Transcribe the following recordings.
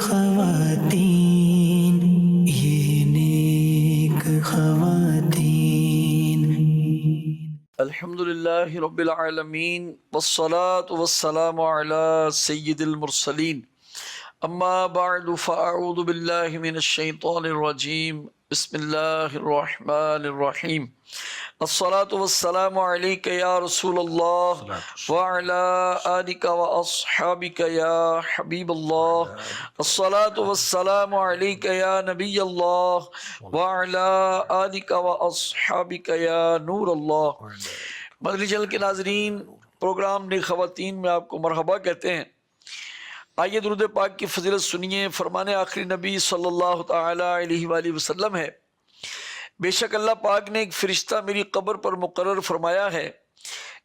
خواتین یہ نیک خواتین الحمد للہ رب العالمین والصلاة والسلام علی سید المرسلین اما بعد فاعوذ باللہ من الشیطان الرجیم بسم اللہ الرحمن الرحیم الصلاة والسلام علیک یا رسول اللہ وعلی آلک واصحابک یا حبیب اللہ الصلاة والسلام علیک یا نبی اللہ وعلی آلک واصحابک یا نور اللہ۔ مدنی چینل کے ناظرین، پروگرام نیک خواتین میں آپ کو مرحبا کہتے ہیں۔ آئیے درود پاک کی فضیلت سنیے۔ فرمان آخری نبی صلی اللہ تعالی علیہ وآلہ وسلم ہے، بے شک اللہ پاک نے ایک فرشتہ میری قبر پر مقرر فرمایا ہے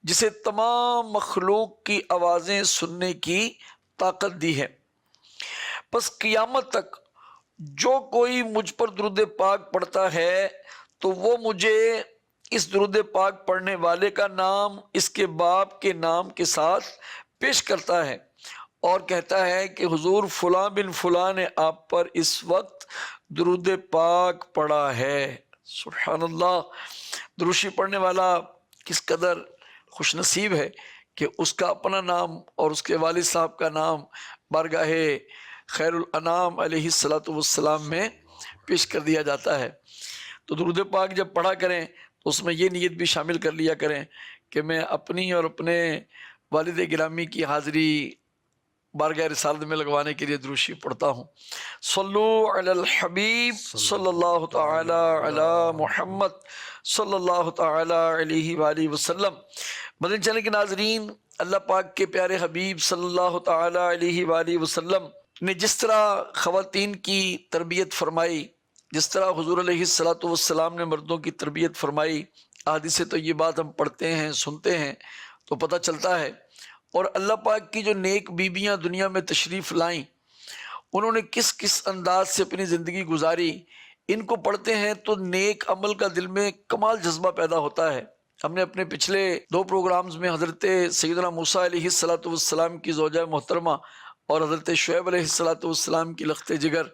جسے تمام مخلوق کی آوازیں سننے کی طاقت دی ہے۔ پس قیامت تک جو کوئی مجھ پر درود پاک پڑھتا ہے تو وہ مجھے اس درود پاک پڑھنے والے کا نام اس کے باپ کے نام کے ساتھ پیش کرتا ہے اور کہتا ہے کہ حضور فلاں بن فلاں نے آپ پر اس وقت درود پاک پڑھا ہے۔ سبحان اللہ! دروشی پڑھنے والا کس قدر خوش نصیب ہے کہ اس کا اپنا نام اور اس کے والد صاحب کا نام بارگاہ خیر الانام علیہ الصلاۃ والسلام میں پیش کر دیا جاتا ہے۔ تو درود پاک جب پڑھا کریں تو اس میں یہ نیت بھی شامل کر لیا کریں کہ میں اپنی اور اپنے والد گرامی کی حاضری بارگاہ رسالت میں لگوانے کے لیے دروشی پڑھتا ہوں۔ صلو علی الحبیب صلی اللہ تعالی علی محمد صلی اللہ تعالی علیہ وآلہ وسلم۔ مدنی چینل کے ناظرین، اللہ پاک کے پیارے حبیب صلی اللہ تعالی علیہ وآلہ وسلم نے جس طرح خواتین کی تربیت فرمائی، جس طرح حضور علیہ الصلاۃ والسلام نے مردوں کی تربیت فرمائی، احادیث طیبات ہم پڑھتے ہیں، سنتے ہیں تو پتہ چلتا ہے۔ اور اللہ پاک کی جو نیک بیبیاں دنیا میں تشریف لائیں، انہوں نے کس کس انداز سے اپنی زندگی گزاری، ان کو پڑھتے ہیں تو نیک عمل کا دل میں کمال جذبہ پیدا ہوتا ہے۔ ہم نے اپنے پچھلے 2 پروگرامز میں حضرت سیدنا موسیٰ علیہ الصلاۃ والسلام کی زوجہ محترمہ اور حضرت شعیب علیہ الصلاۃ والسلام کی لخت جگر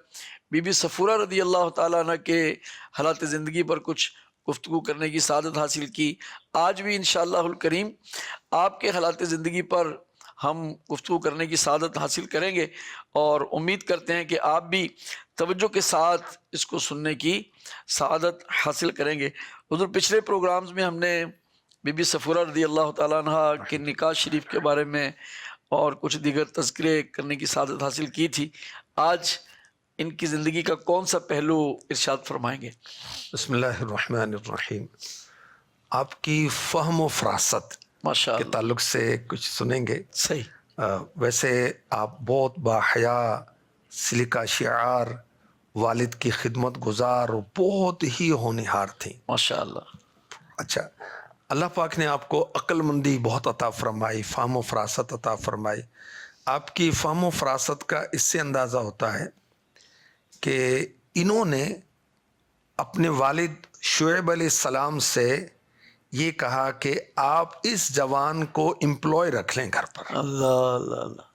بی بی صفورہ رضی اللہ تعالیٰ عنہ کے حالات زندگی پر کچھ گفتگو کرنے کی سعادت حاصل کی۔ آج بھی انشاءاللہ الکریم آپ کے حالات زندگی پر ہم گفتگو کرنے کی سعادت حاصل کریں گے اور امید کرتے ہیں کہ آپ بھی توجہ کے ساتھ اس کو سننے کی سعادت حاصل کریں گے۔ حضور پچھلے پروگرامز میں ہم نے بی بی صفورہ رضی اللہ تعالیٰ عنہ کے نکاح شریف کے بارے میں اور کچھ دیگر تذکرے کرنے کی سعادت حاصل کی تھی۔ آج ان کی زندگی کا کون سا پہلو ارشاد فرمائیں گے؟ بسم اللہ الرحمن الرحیم۔ آپ کی فہم و فراست ماشاء کے اللہ، تعلق سے کچھ سنیں گے۔ صحیح۔ ویسے آپ بہت باحیا، سلیقہ شعار، والد کی خدمت گزار اور بہت ہی ہونہار تھیں۔ ماشاء اللہ۔ اچھا، اللہ پاک نے آپ کو عقل مندی بہت عطا فرمائی، فہم و فراست عطا فرمائی۔ آپ کی فہم و فراست کا اس سے اندازہ ہوتا ہے کہ انہوں نے اپنے والد شعیب علیہ السلام سے یہ کہا کہ آپ اس جوان کو امپلوائے رکھ لیں گھر پر۔ اللہ اللہ اللہ۔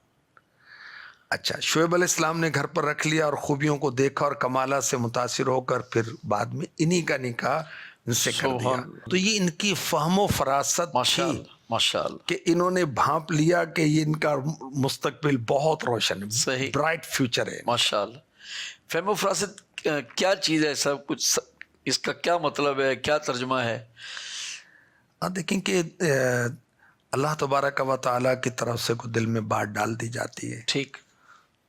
اچھا، شعیب علیہ السلام نے گھر پر رکھ لیا اور خوبیوں کو دیکھا اور کمالات سے متاثر ہو کر پھر بعد میں انہی کا نکاح ان سے کر دیا۔ سبحان اللہ۔ تو یہ ان کی فہم و فراست ماشاء تھی اللہ، ماشاء اللہ۔ کہ انہوں نے بھانپ لیا کہ یہ ان کا مستقبل بہت روشن ہے، صحیح، برائٹ فیوچر ہے۔ ماشاء اللہ۔ فہم و فراست کیا چیز ہے؟ سب کچھ اس کا کیا مطلب ہے، کیا ترجمہ ہے؟ دیکھیں کہ اللہ تبارک و تعالیٰ کی طرف سے کوئی دل میں بات ڈال دی جاتی ہے، ٹھیک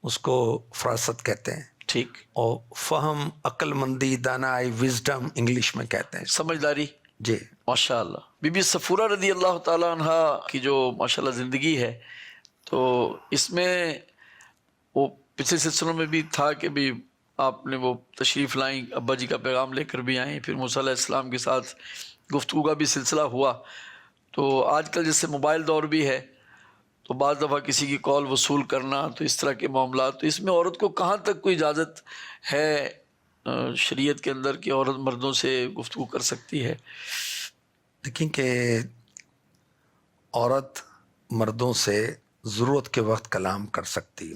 اس کو فراست کہتے ہیں۔ ٹھیک۔ اور فہم، عقل مندی، دانائی، وزڈم انگلش میں کہتے ہیں۔ سمجھداری۔ جی، ماشاء اللہ۔ بی بی صفورہ رضی اللہ تعالیٰ عنہ کی جو ماشاء اللہ زندگی ہے، تو اس میں وہ پچھلے سلسلوں میں بھی تھا کہ بھی آپ نے وہ تشریف لائیں، ابا جی کا پیغام لے کر بھی آئیں، پھر موسیٰ علیہ السلام کے ساتھ گفتگو کا بھی سلسلہ ہوا۔ تو آج کل جیسے موبائل دور بھی ہے تو بعض دفعہ کسی کی کال وصول کرنا، تو اس طرح کے معاملات، تو اس میں عورت کو کہاں تک کوئی اجازت ہے شریعت کے اندر کہ عورت مردوں سے گفتگو کر سکتی ہے؟ دیکھیں کہ عورت مردوں سے ضرورت کے وقت کلام کر سکتی ہے،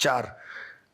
4,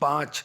5,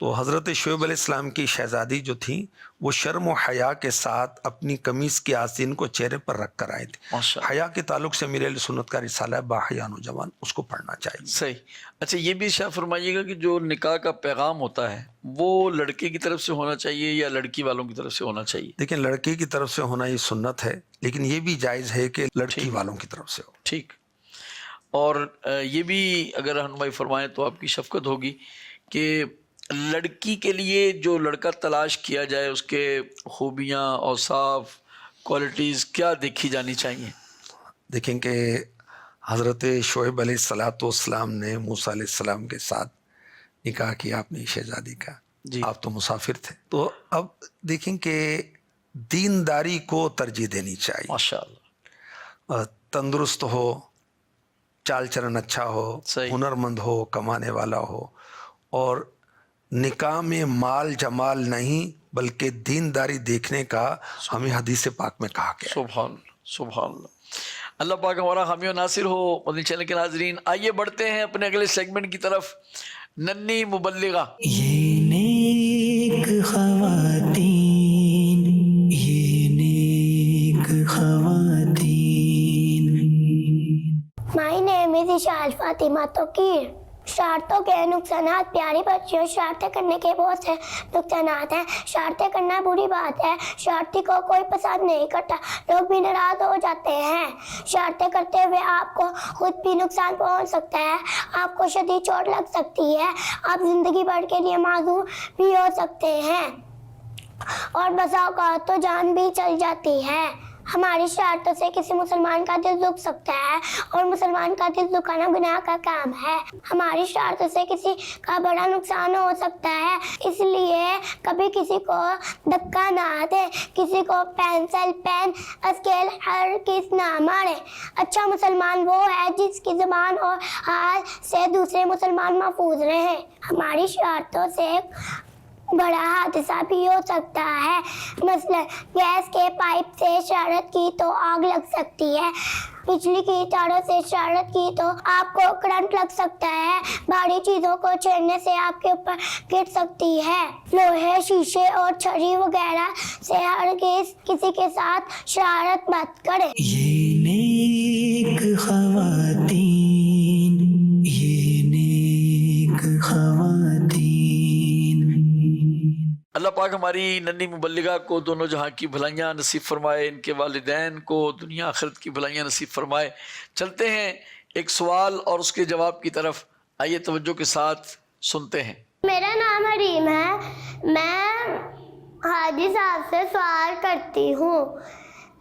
تو حضرت شعیب علیہ السلام کی شہزادی جو تھیں وہ شرم و حیا کے ساتھ اپنی قمیص کی آستین کو چہرے پر رکھ کر آئی تھی. ماشاء اللہ. حیا کے تعلق سے میرے اہل سنت کا رسالہ ہے باحیا نوجوان، اس کو پڑھنا چاہیے. صحیح. اچھا یہ بھی شاہ فرمائیے گا کہ جو نکاح کا پیغام ہوتا ہے وہ لڑکے کی طرف سے ہونا چاہیے یا لڑکی والوں کی طرف سے ہونا چاہیے؟ دیکھیں لڑکے کی طرف سے ہونا یہ سنت ہے، لیکن یہ بھی جائز ہے کہ لڑکی والوں کی طرف سے ہو. ٹھیک. اور یہ بھی اگر رہنمائی فرمائیں تو آپ کی شفقت ہوگی کہ لڑکی کے لیے جو لڑکا تلاش کیا جائے اس کے خوبیاں، اوصاف، کوالٹیز کیا دیکھی جانی چاہیے؟ دیکھیں کہ حضرت شعیب علیہ السلام نے موسیٰ علیہ السلام کے ساتھ نکاح کیا اپنی شہزادی کا. جی. آپ تو مسافر تھے، تو اب دیکھیں کہ دینداری کو ترجیح دینی چاہیے. ماشاء اللہ. تندرست ہو، چال چلن اچھا ہو، صحیح. ہنرمند ہو، کمانے والا ہو، اور نکاح میں مال جمال نہیں بلکہ دینداری دیکھنے کا ہمیں حدیث پاک میں کہا گیا. سبحان اللہ، سبحان اللہ. اللہ پاک ہمارا حامی و ناصر ہو. مدنی چینل کے ناظرین آئیے بڑھتے ہیں اپنے اگلے سیگمنٹ کی طرف. ننھی مبلغہ. یہ نیک خواتین، یہ نیک خواتین. My name is Ishal Fatima Tokir. شرارتوں کے نقصانات. پیاری بچیوں، شرارتیں کرنے کے بہت سے نقصانات ہیں. شرارتیں کرنا بری بات ہے. شرارتی کو کوئی پسند نہیں کرتا، لوگ بھی ناراض ہو جاتے ہیں. شرارتیں کرتے ہوئے آپ کو خود بھی نقصان پہنچ سکتا ہے، آپ کو شدید چوٹ لگ سکتی ہے، آپ زندگی بھر کے لیے معذور بھی ہو سکتے ہیں، اور بسا اوقات تو جان بھی چل جاتی ہے. ہماری شرارتوں سے کسی مسلمان کا دل دکھ سکتا ہے، اور مسلمان کا دل دکھانا گناہ کا کام ہے. ہماری شرارتوں سے کسی کا بڑا نقصان ہو سکتا ہے، اس لیے کبھی کسی کو دھکا نہ دے، کسی کو پینسل، پین، اسکیل ہرگز نہ مارے. اچھا مسلمان وہ ہے جس کی زبان اور حال سے دوسرے مسلمان محفوظ رہیں. ہماری شرارتوں سے بڑا حادثہ بھی ہو سکتا ہے. مثلا گیس کے پائپ سے شرارت کی تو آگ لگ سکتی ہے، بجلی کی تاروں سے شرارت کی تو آپ کو کرنٹ لگ سکتا ہے، بھاری چیزوں کو چھیڑنے سے آپ کے اوپر گر سکتی ہے. لوہے، شیشے اور چھری وغیرہ سے ہرگز کسی کے ساتھ شرارت مت کریں. یہ نیک خواتین، یہ نیک خواتین. اللہ پاک ہماری ننھی مبلغہ کو دونوں جہاں کی بھلائیاں نصیب فرمائے، ان کے والدین کو دنیا آخرت کی بھلائیاں نصیب فرمائے. چلتے ہیں ایک سوال اور اس کے جواب کی طرف. آئیے توجہ کے ساتھ سنتے ہیں. میرا نام حریم ہے. میں حاجی صاحب سے سوال کرتی ہوں،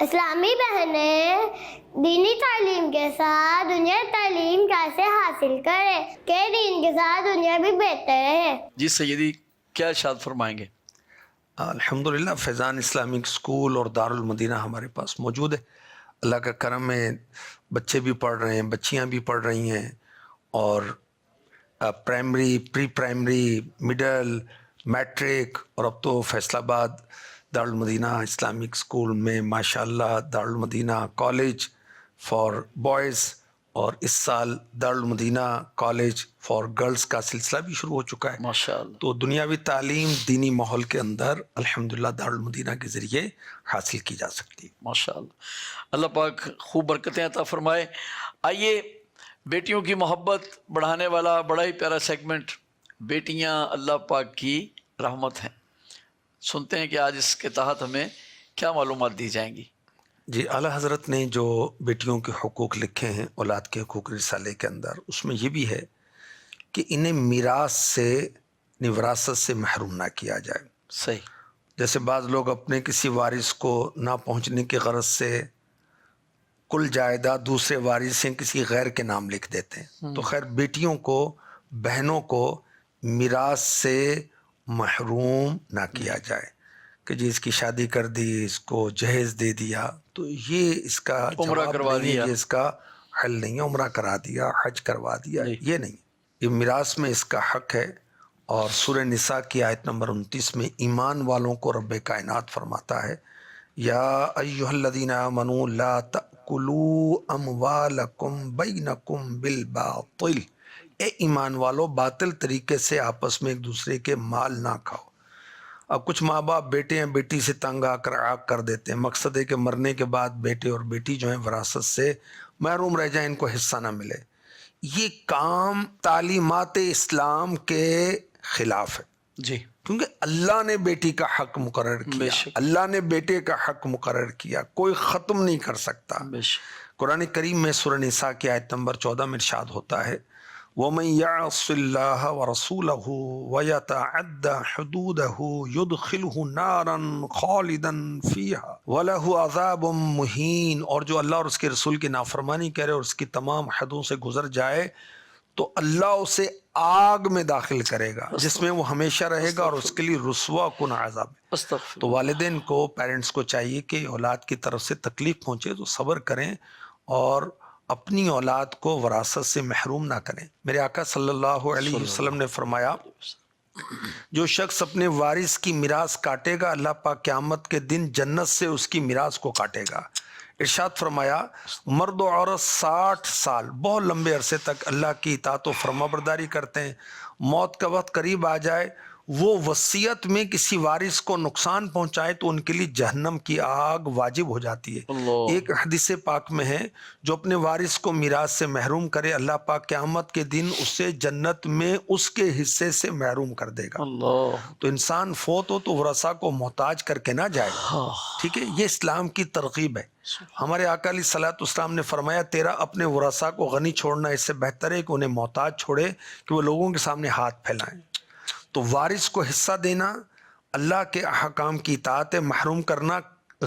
اسلامی بہنیں دینی تعلیم کے ساتھ دنیا تعلیم کیسے حاصل کریں کہ دین کے ساتھ دنیا بھی بہتر ہے؟ جی سیدی کیا ارشاد فرمائیں گے؟ الحمدللہ فیضان اسلامک اسکول اور دارالمدینہ ہمارے پاس موجود ہے. اللہ کا کرم ہے، بچے بھی پڑھ رہے ہیں، بچیاں بھی پڑھ رہی ہیں، اور پرائمری، پری پرائمری، مڈل، میٹرک، اور اب تو فیصل آباد دارالمدینہ اسلامک اسکول میں ماشاءاللہ دارالمدینہ کالج فار بوائز، اور اس سال دارالمدینہ کالج فار گرلز کا سلسلہ بھی شروع ہو چکا ہے. ماشاءاللہ. تو دنیاوی تعلیم دینی ماحول کے اندر الحمدللہ دارالمدینہ کے ذریعے حاصل کی جا سکتی ہے. ماشاءاللہ. اللہ پاک خوب برکتیں عطا فرمائے. آئیے بیٹیوں کی محبت بڑھانے والا بڑا ہی پیارا سیگمنٹ، بیٹیاں اللہ پاک کی رحمت ہیں. سنتے ہیں کہ آج اس کے تحت ہمیں کیا معلومات دی جائیں گی. جی، اعلیٰ حضرت نے جو بیٹیوں کے حقوق لکھے ہیں اولاد کے حقوق رسالے کے اندر، اس میں یہ بھی ہے کہ انہیں میراث سے، وراثت سے محروم نہ کیا جائے. صحیح. جیسے بعض لوگ اپنے کسی وارث کو نہ پہنچنے کی غرض سے کل جائیداد دوسرے وارث سے کسی غیر کے نام لکھ دیتے ہیں. تو خیر بیٹیوں کو، بہنوں کو میراث سے محروم نہ کیا جائے کہ جی اس کی شادی کر دی، اس کو جہیز دے دیا، تو یہ اس کا عمرہ کروا دیا، یہ اس کا حل نہیں ہے. عمرہ کرا دیا، حج کروا دیا، یہ نہیں. یہ میراث میں اس کا حق ہے. اور سورہ نساء کی آیت نمبر 29 میں ایمان والوں کو رب کائنات فرماتا ہے، یا ایھا الذین آمنوا لا تأکلوا اموالکم بینکم بالباطل اے ایمان والو باطل طریقے سے آپس میں ایک دوسرے کے مال نہ کھاؤ. اب کچھ ماں باپ بیٹے ہیں بیٹی سے تنگ آ کر آگ کر دیتے ہیں. مقصد ہے کہ مرنے کے بعد بیٹے اور بیٹی جو ہیں وراثت سے محروم رہ جائیں, ان کو حصہ نہ ملے. یہ کام تعلیمات اسلام کے خلاف ہے جی. کیونکہ اللہ نے بیٹی کا حق مقرر کیا, اللہ نے بیٹے کا حق مقرر کیا, کوئی ختم نہیں کر سکتا. قرآن کریم میں سورہ نساء کی آیت نمبر 14 میں ارشاد ہوتا ہے وَمَن يَعْصِ اللَّهَ وَرَسُولَهُ وَيَتَعَدَّ حُدُودَهُ يُدْخِلْهُ نَارًا خَالِدًا فِيهَا وَلَهُ عَذَابٌ مُهِينٌ. اور جو اللہ اور اس کے رسول کی نافرمانی کرے اور اس کی تمام حدوں سے گزر جائے تو اللہ اسے آگ میں داخل کرے گا جس میں وہ ہمیشہ رہے گا اور اس کے لیے رسوا کن عذاب ہے. تو والدین کو, پیرنٹس کو چاہیے کہ اولاد کی طرف سے تکلیف پہنچے تو صبر کریں اور اپنی اولاد کو وراثت سے محروم نہ کریں. میرے آقا صلی اللہ علیہ وسلم نے فرمایا جو شخص اپنے وارث کی میراث کاٹے گا اللہ پاک قیامت کے دن جنت سے اس کی میراث کو کاٹے گا. ارشاد فرمایا مرد و عورت 60 سال بہت لمبے عرصے تک اللہ کی اطاعت و فرما برداری کرتے ہیں. موت کا وقت قریب آ جائے وہ وصیت میں کسی وارث کو نقصان پہنچائے تو ان کے لیے جہنم کی آگ واجب ہو جاتی ہے. ایک حدیث پاک میں ہے جو اپنے وارث کو میراث سے محروم کرے اللہ پاک قیامت کے دن اسے جنت میں اس کے حصے سے محروم کر دے گا. تو انسان فوت ہو تو ورثاء کو محتاج کر کے نہ جائے. ٹھیک ہے, یہ اسلام کی ترغیب ہے. ہمارے آقا علیہ الصلوۃ والسلام نے فرمایا تیرا اپنے ورثاء کو غنی چھوڑنا اس سے بہتر ہے کہ انہیں محتاج چھوڑے کہ وہ لوگوں کے سامنے ہاتھ پھیلائیں. تو وارث کو حصہ دینا اللہ کے احکام کی اطاعت ہے, محروم کرنا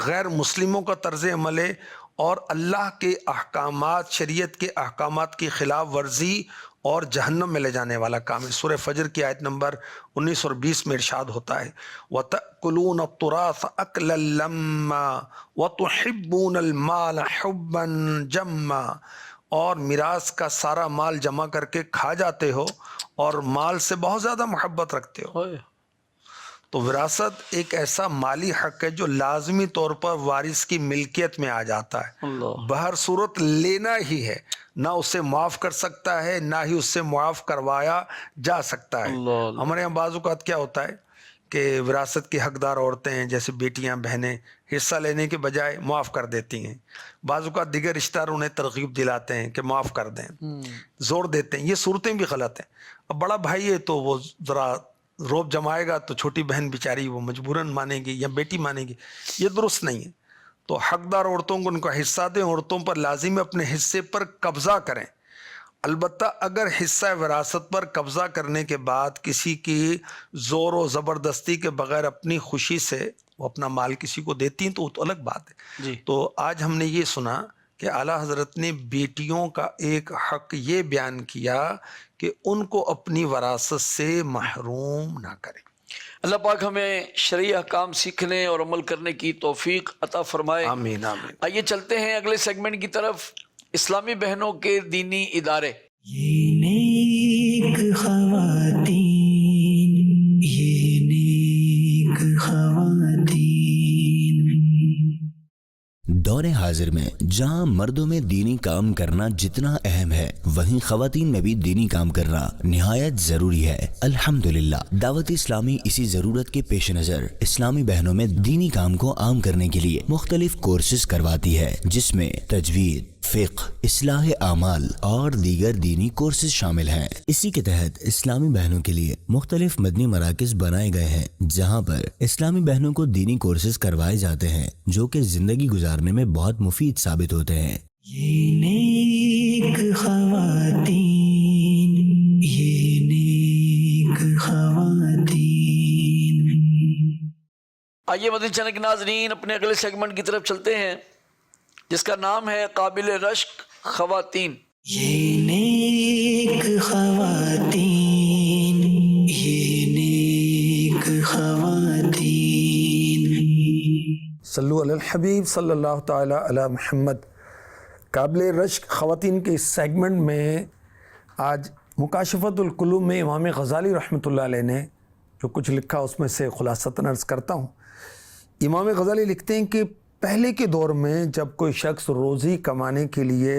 غیر مسلموں کا طرز عمل ہے اور اللہ کے احکامات, شریعت کے احکامات کی خلاف ورزی اور جہنم میں لے جانے والا کام ہے. سورہ فجر کی آیت نمبر 19 اور 20 میں ارشاد ہوتا ہے وَتَأْكُلُونَ التُّرَاثَ أَكْلًا لَمًّا وَتُحِبُّونَ الْمَالَ حُبًّا جَمًّا. اور میراث کا سارا مال جمع کر کے کھا جاتے ہو اور مال سے بہت زیادہ محبت رکھتے ہو. تو وراثت ایک ایسا مالی حق ہے جو لازمی طور پر وارث کی ملکیت میں آ جاتا ہے. بہر صورت لینا ہی ہے, نہ اسے معاف کر سکتا ہے نہ ہی اس سے معاف کروایا جا سکتا ہے. ہمارے یہاں بعض اوقات کیا ہوتا ہے کہ وراثت کی حقدار عورتیں ہیں جیسے بیٹیاں بہنیں حصہ لینے کے بجائے معاف کر دیتی ہیں. بعض اوقات دیگر رشتہ دار انہیں ترغیب دلاتے ہیں کہ معاف کر دیں, زور دیتے ہیں. یہ صورتیں بھی غلط ہیں. اب بڑا بھائی ہے تو وہ ذرا روب جمائے گا تو چھوٹی بہن بیچاری وہ مجبوراً مانے گی یا بیٹی مانے گی, یہ درست نہیں ہے. تو حقدار عورتوں کو ان کا حصہ دیں, عورتوں پر لازم اپنے حصے پر قبضہ کریں. البتہ اگر حصہ وراثت پر قبضہ کرنے کے بعد کسی کی زور و زبردستی کے بغیر اپنی خوشی سے وہ اپنا مال کسی کو دیتی ہیں تو وہ تو الگ بات ہے. تو آج ہم نے یہ سنا کہ اعلیٰ حضرت نے بیٹیوں کا ایک حق یہ بیان کیا کہ ان کو اپنی وراثت سے محروم نہ کریں. اللہ پاک ہمیں شرعی احکام سیکھنے اور عمل کرنے کی توفیق عطا فرمائے. آمین آمین. آئیے چلتے ہیں اگلے سیگمنٹ کی طرف. اسلامی بہنوں کے دینی ادارے. یہ نیک خواتین, یہ نیک خواتین. دور حاضر میں جہاں مردوں میں دینی کام کرنا جتنا اہم ہے وہیں خواتین میں بھی دینی کام کرنا نہایت ضروری ہے. الحمدللہ دعوت اسلامی اسی ضرورت کے پیش نظر اسلامی بہنوں میں دینی کام کو عام کرنے کے لیے مختلف کورسز کرواتی ہے جس میں تجوید, فقہ, اصلاح اعمال اور دیگر دینی کورسز شامل ہیں. اسی کے تحت اسلامی بہنوں کے لیے مختلف مدنی مراکز بنائے گئے ہیں جہاں پر اسلامی بہنوں کو دینی کورسز کروائے جاتے ہیں جو کہ زندگی گزارنے میں بہت مفید ثابت ہوتے ہیں. یہ نیک خواتین, یہ نیک خواتین. آئیے مدنی چینل کے ناظرین اپنے اگلے سیگمنٹ کی طرف چلتے ہیں جس کا نام ہے قابل رشک خواتین. یہ نیک خواتین, یہ نیک خواتین. صلو علی الحبیب صلی اللہ تعالی علی محمد. قابل رشک خواتین کے اس سیگمنٹ میں آج مکاشفت القلوب میں امام غزالی رحمۃ اللہ علیہ نے جو کچھ لکھا اس میں سے خلاصتاً عرض کرتا ہوں. امام غزالی لکھتے ہیں کہ پہلے کے دور میں جب کوئی شخص روزی کمانے کے لیے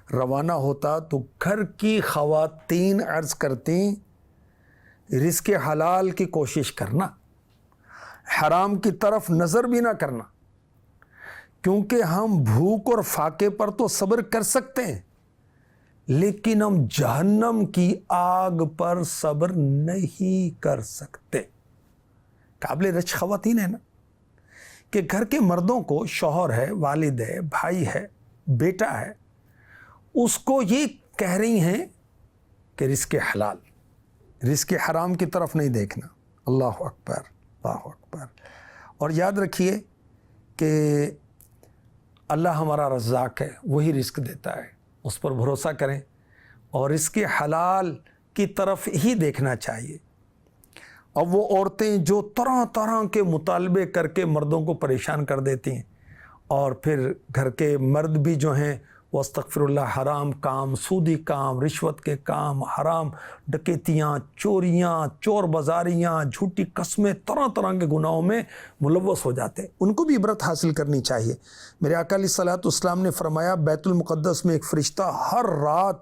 روانہ ہوتا تو گھر کی خواتین عرض کرتی رزق حلال کی کوشش کرنا، حرام کی طرف نظر بھی نہ کرنا، کیونکہ ہم بھوک اور فاقے پر تو صبر کر سکتے ہیں لیکن ہم جہنم کی آگ پر صبر نہیں کر سکتے۔ قابل رشک خواتین ہیں نا کہ گھر کے مردوں کو شوہر ہے، والد ہے، بھائی ہے، بیٹا ہے، اس کو یہ کہہ رہی ہیں کہ رزق حلال، رزق حرام کی طرف نہیں دیکھنا۔ اللہ اکبر، اللہ اکبر۔ اور یاد رکھیے کہ اللہ ہمارا رزاق ہے، وہی رزق دیتا ہے، اس پر بھروسہ کریں اور رزق حلال کی طرف ہی دیکھنا چاہیے۔ اب وہ عورتیں جو طرح طرح کے مطالبے کر کے مردوں کو پریشان کر دیتی ہیں، اور پھر گھر کے مرد بھی جو ہیں وہ استغفر اللہ حرام کام، سودی کام، رشوت کے کام، حرام ڈکیتیاں، چوریاں، چور بازاریاں، جھوٹی قسمیں، طرح طرح کے گناہوں میں ملوث ہو جاتے ہیں۔ ان کو بھی عبرت حاصل کرنی چاہیے۔ میرے آقا علیہ الصلوۃ والسلام نے فرمایا بیت المقدس میں ایک فرشتہ ہر رات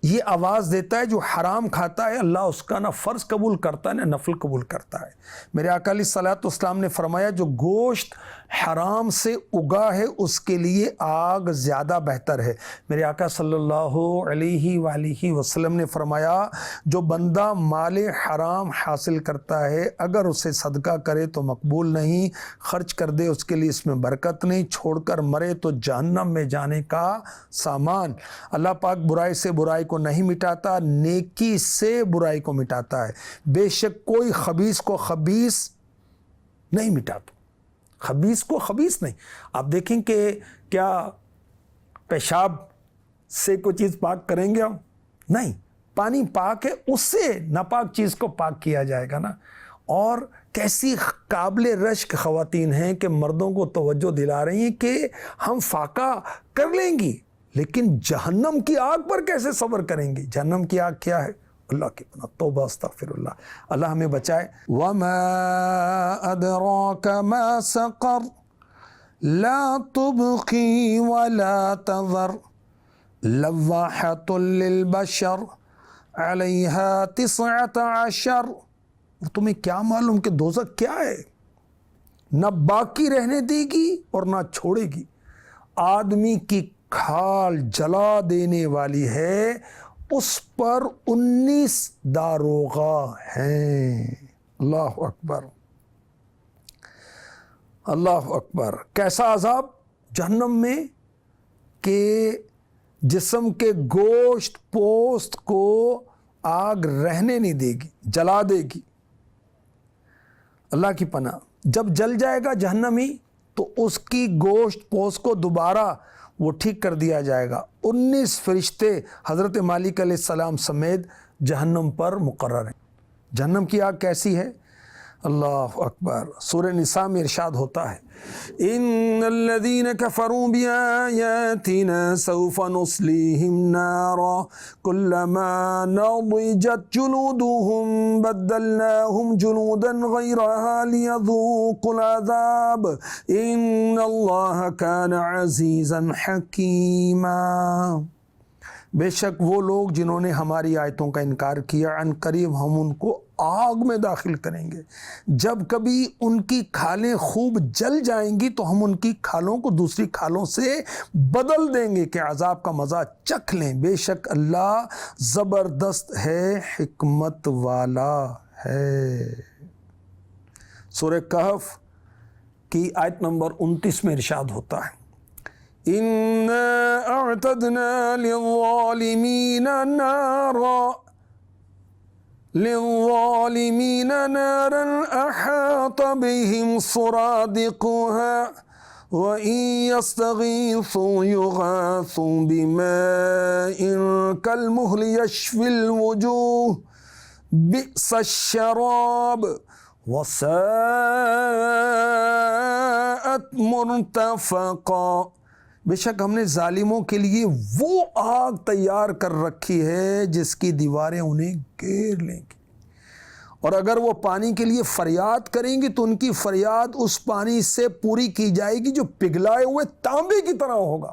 یہ آواز دیتا ہے جو حرام کھاتا ہے اللہ اس کا نہ فرض قبول کرتا ہے نہ نفل قبول کرتا ہے۔ میرے آقا علیہ الصلوۃ والسلام نے فرمایا جو گوشت حرام سے اگا ہے اس کے لیے آگ زیادہ بہتر ہے۔ میرے آقا صلی اللہ علیہ وآلہ وسلم نے فرمایا جو بندہ مال حرام حاصل کرتا ہے اگر اسے صدقہ کرے تو مقبول نہیں، خرچ کر دے اس کے لیے اس میں برکت نہیں، چھوڑ کر مرے تو جہنم میں جانے کا سامان۔ اللہ پاک برائی سے برائی کو نہیں مٹاتا، نیکی سے برائی کو مٹاتا ہے۔ بے شک کوئی خبیث کو خبیث نہیں مٹاتا، خبیث کو خبیث نہیں۔ آپ دیکھیں کہ کیا پیشاب سے کوئی چیز پاک کریں گے ہم؟ نہیں، پانی پاک ہے، اس سے ناپاک چیز کو پاک کیا جائے گا نا۔ اور کیسی قابل رشک خواتین ہیں کہ مردوں کو توجہ دلا رہی ہیں کہ ہم فاقہ کر لیں گی لیکن جہنم کی آگ پر کیسے صبر کریں گی؟ جہنم کی آگ کیا ہے؟ اللہ کی پناہ، توبہ استغفر اللہ، اللہ ہمیں بچائے۔ وَمَا أَدْرَاكَ مَا سَقَرُ لَا تُبْقِي وَلَا تَذَرُ لَوَّاحَةٌ لِلْبَشَرِ عَلَيْهَا 19۔ اور تمہیں کیا معلوم کہ دوزخ کیا ہے؟ نہ باقی رہنے دے گی اور نہ چھوڑے گی، آدمی کی کھال جلا دینے والی ہے، اس پر 19 داروغہ ہیں۔ اللہ اکبر، اللہ اکبر۔ کیسا عذاب جہنم میں کہ جسم کے گوشت پوست کو آگ رہنے نہیں دے گی، جلا دے گی۔ اللہ کی پناہ، جب جل جائے گا جہنمی تو اس کی گوشت پوست کو دوبارہ وہ ٹھیک کر دیا جائے گا۔ 19 فرشتے حضرت مالک علیہ السلام سمیت جہنم پر مقرر ہیں۔ جہنم کی آگ کیسی ہے؟ اللہ اکبر۔ سورہ نساء میں ارشاد ہوتا ہے ان الذين كفروا بآياتنا سوف نصليهم نارا كلما نضجت جلودهم بدلناهم جلودا غيرها ليذوقوا العذاب ان الله كان عزيزا حكيما۔ بے شک وہ لوگ جنہوں نے ہماری آیتوں کا انکار کیا عن قریب ہم ان کو آگ میں داخل کریں گے۔ جب کبھی ان کی کھالیں خوب جل جائیں گی تو ہم ان کی کھالوں کو دوسری کھالوں سے بدل دیں گے کہ عذاب کا مزہ چکھ لیں۔ بے شک اللہ زبردست ہے، حکمت والا ہے۔ سورہ کہف کی آیت نمبر 29 میں ارشاد ہوتا ہے إِنَّا أَعْتَدْنَا لِلظَّالِمِينَ نَارًا أَحَاطَ بِهِمْ سُرَادِقُهَا وَإِن يَسْتَغِيثُوا يُغَاثُوا بِمَاءٍ كَالْمُهْلِ يَشْفِي الْوُجُوهَ بِئْسَ الشَّرَابُ وَسَاءَتْ مُرْتَفَقًا۔ بے شک ہم نے ظالموں کے لیے وہ آگ تیار کر رکھی ہے جس کی دیواریں انہیں گھیر لیں گی، اور اگر وہ پانی کے لیے فریاد کریں گی تو ان کی فریاد اس پانی سے پوری کی جائے گی جو پگھلائے ہوئے تانبے کی طرح ہوگا۔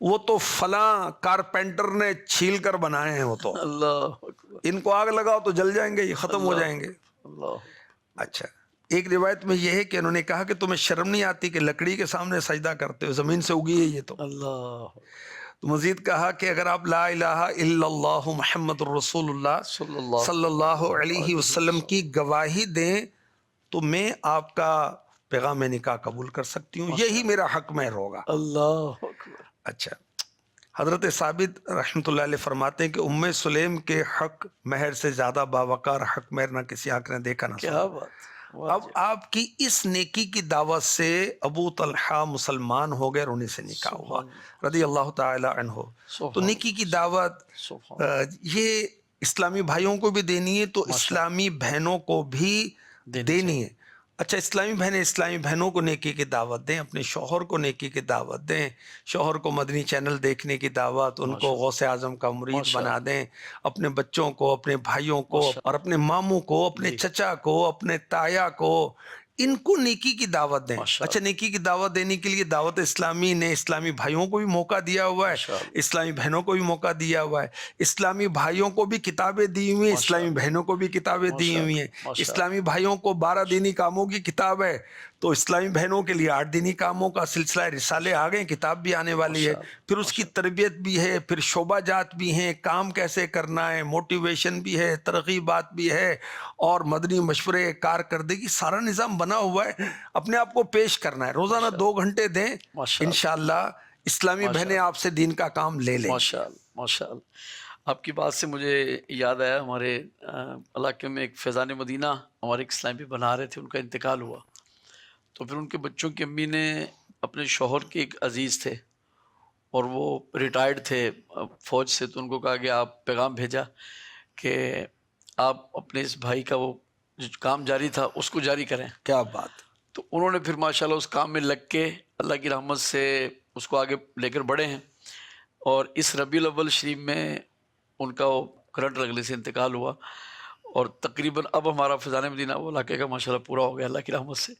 وہ تو فلاں کارپینٹر نے چھیل کر بنائے ہیں، وہ تو اللہ اکبر، ان کو آگ لگاؤ تو جل جائیں گے، یہ ختم ہو جائیں گے۔ اللہ اچھا، ایک روایت میں یہ ہے کہ انہوں نے کہا کہ تمہیں شرم نہیں آتی کہ لکڑی کے سامنے سجدہ کرتے ہو، زمین سے اگی ہے یہ تو۔ اللہ تو مزید کہا کہ اگر آپ لا الہ الا اللہ محمد الرسول اللہ صلی اللہ علیہ وسلم کی گواہی دیں تو میں آپ کا پیغام نکاح قبول کر سکتی ہوں، یہی میرا حق مہر ہوگا۔ اللہ اکبر، اچھا، حضرت ثابت رحمۃ اللہ علیہ فرماتے ہیں کہ ام سلیم کے حق مہر سے زیادہ باوقار حق مہر نہ کسی آنکھ نے دیکھا نہ سنا۔ کیا بات، اب آپ کی اس نیکی کی دعوت سے ابو طلحہ مسلمان ہو گئے اور انہیں سے نکاح ہوا رضی اللہ تعالی عنہ۔ تو نیکی کی دعوت یہ اسلامی بھائیوں کو بھی دینی ہے تو اسلامی بہنوں کو بھی دینی ہے۔ اچھا، اسلامی بہنوں کو نیکی کی دعوت دیں، اپنے شوہر کو نیکی کی دعوت دیں، شوہر کو مدنی چینل دیکھنے کی دعوت، ان کو غوث اعظم کا مرید بنا دیں، اپنے بچوں کو، اپنے بھائیوں کو اور اپنے ماموں کو، اپنے چچا کو، اپنے تایا کو، ان کو نیکی کی دعوت دیں۔ اچھا، نیکی کی دعوت دینے کے لیے دعوت اسلامی نے اسلامی بھائیوں کو بھی موقع دیا ہوا ہے، اسلامی بہنوں کو بھی موقع دیا ہوا ہے، اسلامی بھائیوں کو بھی کتابیں دی ہوئی ہیں، اسلامی بہنوں کو بھی کتابیں دی ہوئی ہیں۔ اسلامی بھائیوں کو 12 دینی کاموں کی کتاب ہے تو اسلامی بہنوں کے لیے 8 دینی کاموں کا سلسلہ رسالے آ گئے، کتاب بھی آنے والی ہے، پھر اس کی تربیت بھی ہے، پھر شعبہ جات بھی ہیں، کام کیسے کرنا ہے، موٹیویشن بھی ہے، ترغیبات بھی ہے، اور مدنی مشورے، کارکردگی، سارا نظام بنا ہوا ہے۔ اپنے آپ کو پیش کرنا ہے، روزانہ 2 گھنٹے دیں، انشاءاللہ اسلامی بہنیں آپ سے دین کا کام لے لیں۔ ماشاءاللہ۔ آپ کی بات سے مجھے یاد آیا، ہمارے علاقے میں ایک فیضان مدینہ ہمارے ایک اسلامی بنا رہے تھے، ان کا انتقال ہوا، تو پھر ان کے بچوں کی امی نے اپنے شوہر کے ایک عزیز تھے اور وہ ریٹائرڈ تھے فوج سے، تو ان کو کہا کہ آپ پیغام بھیجا کہ آپ اپنے اس بھائی کا وہ جو کام جاری تھا اس کو جاری کریں۔ کیا بات! تو انہوں نے پھر ماشاءاللہ اس کام میں لگ کے اللہ کی رحمت سے اس کو آگے لے کر بڑھے ہیں، اور اس ربیع الاول شریف میں ان کا وہ کرنٹ لگنے سے انتقال ہوا، اور تقریباً اب ہمارا فیضان مدینہ وہ علاقے کا ماشاءاللہ پورا ہو گیا اللہ کی رحمت سے۔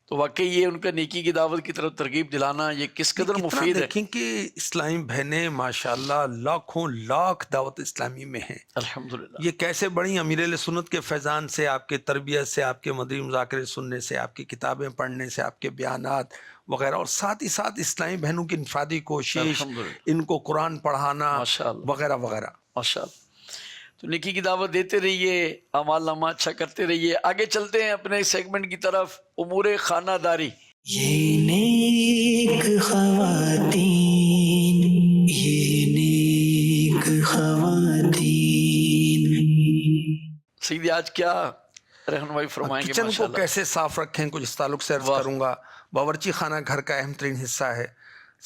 تو واقعی یہ ان کا نیکی کی دعوت کی طرف ترغیب دلانا یہ کس قدر مفید ہے۔ دیکھیں کہ اسلامی بہنیں ماشاءاللہ لاکھوں لاکھ دعوت اسلامی میں ہیں، الحمدللہ۔ یہ کیسے بڑی امیر اہل سنت کے فیضان سے، آپ کے تربیت سے، آپ کے مدنی مذاکرے سننے سے، آپ کی کتابیں پڑھنے سے، آپ کے بیانات وغیرہ، اور ساتھ ہی ساتھ اسلامی بہنوں کی انفرادی کوشش، ان کو قرآن پڑھانا وغیرہ وغیرہ۔ ماشاءاللہ۔ تو نیکی کی دعوت دیتے رہیے، اعمال نامہ اچھا کرتے رہیے۔ آگے چلتے ہیں اپنے سیگمنٹ کی طرف، امور خانہ داری۔ یہ نیک خواتین، یہ نیک خواتین۔ سیدی آج کیا رہنمائی فرمائیں گے؟ کچن کو ماشاءاللہ کیسے صاف رکھیں، کچھ اس تعلق سے عرض کروں گا۔ باورچی خانہ گھر کا اہم ترین حصہ ہے،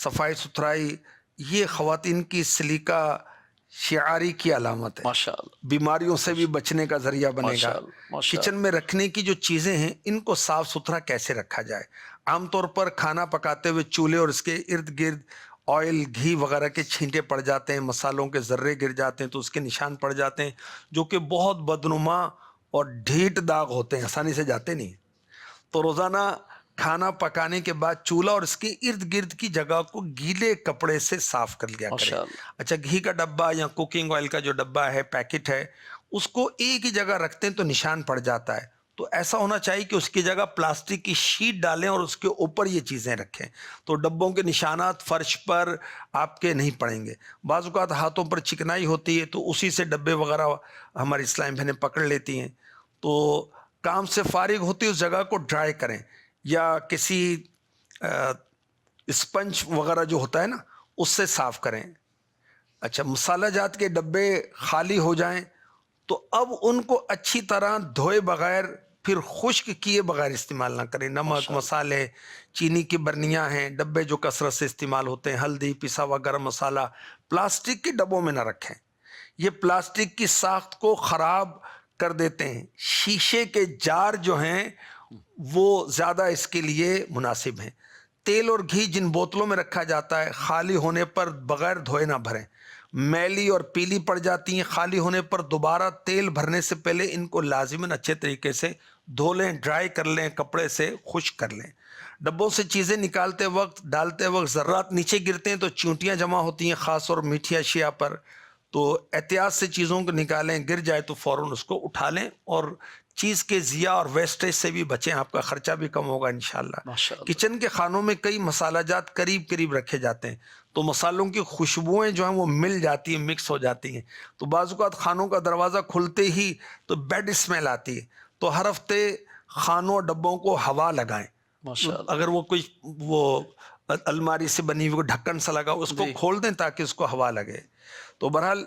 صفائی ستھرائی یہ خواتین کی سلیقہ شعاری کی علامت ہے، ماشاءاللہ، بیماریوں سے بھی بچنے کا ذریعہ بنے گا۔ ماشاءاللہ۔ کچن میں رکھنے کی جو چیزیں ہیں ان کو صاف ستھرا کیسے رکھا جائے۔ عام طور پر کھانا پکاتے ہوئے چولہے اور اس کے ارد گرد آئل، گھی وغیرہ کے چھینٹے پڑ جاتے ہیں، مسالوں کے ذرے گر جاتے ہیں تو اس کے نشان پڑ جاتے ہیں، جو کہ بہت بدنما اور ڈھیٹ داغ ہوتے ہیں، آسانی سے جاتے نہیں۔ تو روزانہ کھانا پکانے کے بعد چولہا اور اس کے ارد گرد کی جگہ کو گیلے کپڑے سے صاف کر لیا کریں۔ اچھا، گھی کا ڈبہ یا کوکنگ آئل کا جو ڈبہ ہے، پیکٹ ہے، اس کو ایک ہی جگہ رکھتے ہیں تو نشان پڑ جاتا ہے، تو ایسا ہونا چاہیے کہ اس کی جگہ پلاسٹک کی شیٹ ڈالیں اور اس کے اوپر یہ چیزیں رکھیں، تو ڈبوں کے نشانات فرش پر آپ کے نہیں پڑیں گے۔ بعض اوقات ہاتھوں پر چکنائی ہوتی ہے تو اسی سے ڈبے وغیرہ ہماری اسلامی بہنیں پکڑ لیتی ہیں، تو کام سے فارغ ہوتی اس جگہ کو ڈرائی کریں، یا کسی اسپنج وغیرہ جو ہوتا ہے نا اس سے صاف کریں۔ اچھا، مسالہ جات کے ڈبے خالی ہو جائیں تو اب ان کو اچھی طرح دھوئے بغیر پھر خشک کیے بغیر استعمال نہ کریں۔ نمک، مسالے، چینی کی برنیاں ہیں، ڈبے جو کثرت سے استعمال ہوتے ہیں، ہلدی، پسا ہوا گرم مسالہ پلاسٹک کے ڈبوں میں نہ رکھیں، یہ پلاسٹک کی ساخت کو خراب کر دیتے ہیں۔ شیشے کے جار جو ہیں وہ زیادہ اس کے لیے مناسب ہیں۔ تیل اور گھی جن بوتلوں میں رکھا جاتا ہے خالی ہونے پر بغیر دھوئے نہ بھریں، میلی اور پیلی پڑ جاتی ہیں. خالی ہونے پر دوبارہ تیل بھرنے سے پہلے ان کو لازماً اچھے طریقے سے دھو لیں, ڈرائی کر لیں, کپڑے سے خشک کر لیں. ڈبوں سے چیزیں نکالتے وقت, ڈالتے وقت ذرات نیچے گرتے ہیں تو چیونٹیاں جمع ہوتی ہیں, خاص اور میٹھی اشیاء پر. تو احتیاط سے چیزوں کو نکالیں, گر جائے تو فوراً اس کو اٹھا لیں, اور چیز کے ضیاع اور ویسٹیج سے بھی بچیں, آپ کا خرچہ بھی کم ہوگا انشاءاللہ. ماشاءاللہ. کچن کے خانوں میں کئی مسالہ جات قریب قریب رکھے جاتے ہیں, تو مسالوں کی خوشبوئیں جو ہیں وہ مل جاتی ہیں, مکس ہو جاتی ہیں. تو بعض اوقات خانوں کا دروازہ کھلتے ہی تو بیڈ اسمیل آتی ہے. تو ہر ہفتے خانوں اور ڈبوں کو ہوا لگائیں. ماشاءاللہ. اگر وہ کوئی وہ الماری سے بنی ہوئی ڈھکن سا لگا, اس کو جی. کھول دیں تاکہ اس کو ہوا لگے. تو بہرحال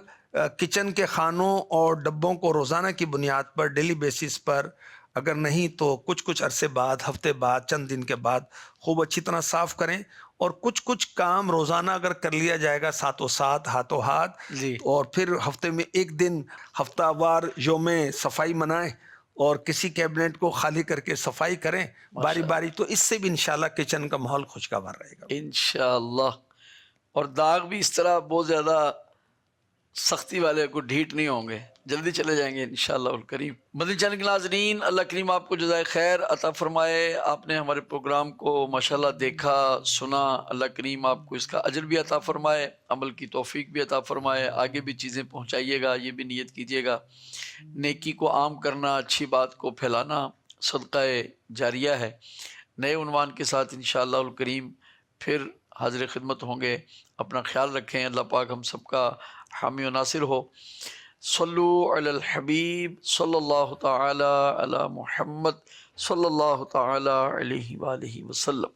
کچن کے خانوں اور ڈبوں کو روزانہ کی بنیاد پر, ڈیلی بیسس پر, اگر نہیں تو کچھ عرصے بعد, ہفتے بعد, چند دن کے بعد خوب اچھی طرح صاف کریں. اور کچھ کام روزانہ اگر کر لیا جائے گا ساتھوں ساتھ, ہاتھوں ہاتھ, جی. اور پھر ہفتے میں ایک دن ہفتہ وار یوم صفائی منائیں, اور کسی کیبنٹ کو خالی کر کے صفائی کریں باری باری, تو اس سے بھی انشاءاللہ کچن کا ماحول خوشگوار رہے گا انشاءاللہ. اور داغ بھی اس طرح بہت زیادہ سختی والے کو ڈھیٹ نہیں ہوں گے, جلدی چلے جائیں گے انشاءاللہ الکریم. مدنی چینل کے ناظرین, اللہ کریم آپ کو جزائے خیر عطا فرمائے. آپ نے ہمارے پروگرام کو ماشاءاللہ دیکھا, سنا. اللہ کریم آپ کو اس کا اجر بھی عطا فرمائے, عمل کی توفیق بھی عطا فرمائے. آگے بھی چیزیں پہنچائیے گا, یہ بھی نیت کیجیے گا. نیکی کو عام کرنا, اچھی بات کو پھیلانا صدقہ جاریہ ہے. نئے عنوان کے ساتھ انشاءاللہ الکریم پھر حاضر خدمت ہوں گے. اپنا خیال رکھیں. اللہ پاک ہم سب کا حامی و ناصر ہو. صلو علی الحبیب صلی اللہ تعالی علی محمد صلی اللہ تعالی علیہ وآلہ وسلم.